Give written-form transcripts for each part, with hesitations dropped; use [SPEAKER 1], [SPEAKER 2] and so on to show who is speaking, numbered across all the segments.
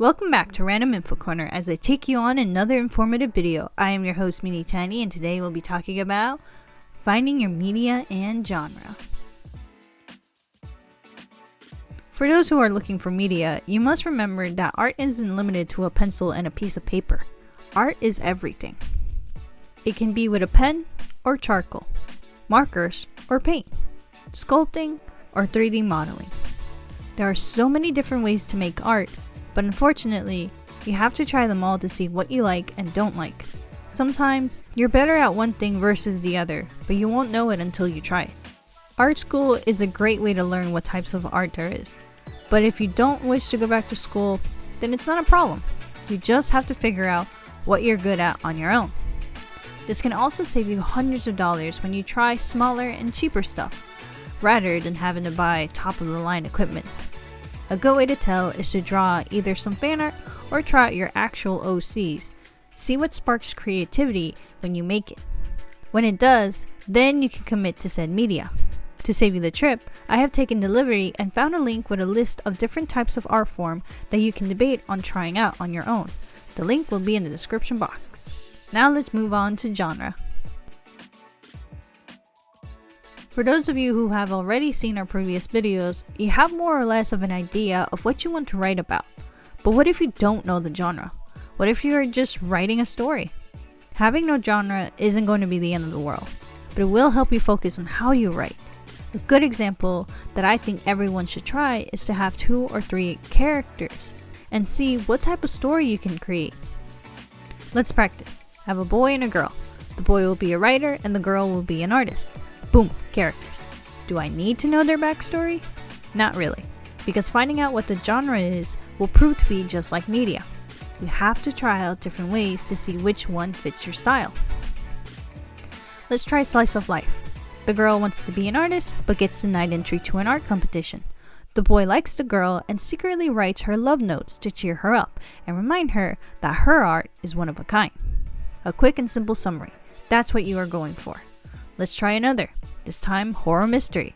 [SPEAKER 1] Welcome back to Random Info Corner as I take you on another informative video. I am your host Mini Tiny, and today we'll be talking about finding your media and genre. For those who are looking for media, you must remember that art isn't limited to a pencil and a piece of paper. Art is everything. It can be with a pen or charcoal, markers or paint, sculpting or 3D modeling. There are so many different ways to make art, but unfortunately, you have to try them all to see what you like and don't like. Sometimes, you're better at one thing versus the other, but you won't know it until you try it. Art school is a great way to learn what types of art there is. But if you don't wish to go back to school, then it's not a problem. You just have to figure out what you're good at on your own. This can also save you hundreds of dollars when you try smaller and cheaper stuff, rather than having to buy top-of-the-line equipment. A good way to tell is to draw either some fan art or try out your actual OCs. See what sparks creativity when you make it. When it does, then you can commit to said media. To save you the trip, I have taken the liberty and found a link with a list of different types of art form that you can debate on trying out on your own. The link will be in the description box. Now let's move on to genre. For those of you who have already seen our previous videos, you have more or less of an idea of what you want to write about. But what if you don't know the genre? What if you are just writing a story? Having no genre isn't going to be the end of the world, but it will help you focus on how you write. A good example that I think everyone should try is to have 2 or 3 characters and see what type of story you can create. Let's practice. Have a boy and a girl. The boy will be a writer and the girl will be an artist. Boom, characters. Do I need to know their backstory? Not really, because finding out what the genre is will prove to be just like media. You have to try out different ways to see which one fits your style. Let's try slice of life. The girl wants to be an artist, but gets denied entry to an art competition. The boy likes the girl and secretly writes her love notes to cheer her up and remind her that her art is one of a kind. A quick and simple summary. That's what you are going for. Let's try another. This time, horror mystery.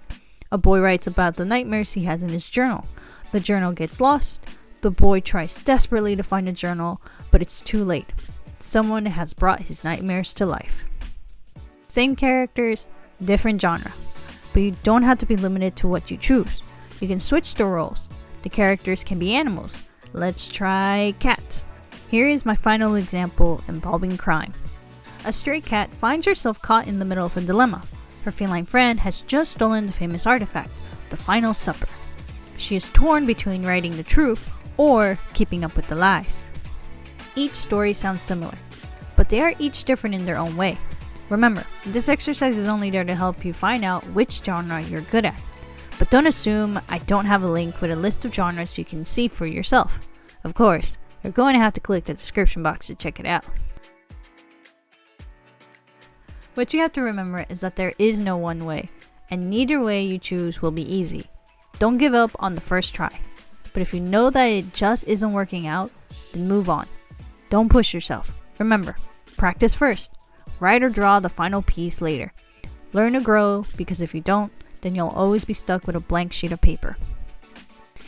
[SPEAKER 1] A boy writes about the nightmares he has in his journal. The journal gets lost. The boy tries desperately to find the journal, but it's too late. Someone has brought his nightmares to life. Same characters, different genre. But you don't have to be limited to what you choose. You can switch the roles. The characters can be animals. Let's try cats. Here is my final example involving crime. A stray cat finds herself caught in the middle of a dilemma. Her feline friend has just stolen the famous artifact, the final supper. She is torn between writing the truth or keeping up with the lies. Each story sounds similar, but they are each different in their own way. Remember, this exercise is only there to help you find out which genre you're good at. But don't assume I don't have a link with a list of genres you can see for yourself. Of course, you're going to have to click the description box to check it out. What you have to remember is that there is no one way, and neither way you choose will be easy. Don't give up on the first try. But if you know that it just isn't working out, then move on. Don't push yourself. Remember, practice first. Write or draw the final piece later. Learn to grow, because if you don't, then you'll always be stuck with a blank sheet of paper.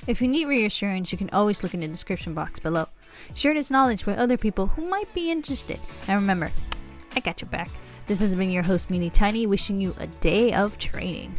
[SPEAKER 1] If you need reassurance, you can always look in the description box below. Share this knowledge with other people who might be interested. And remember, I got your back. This has been your host Mini Tiny, wishing you a day of training.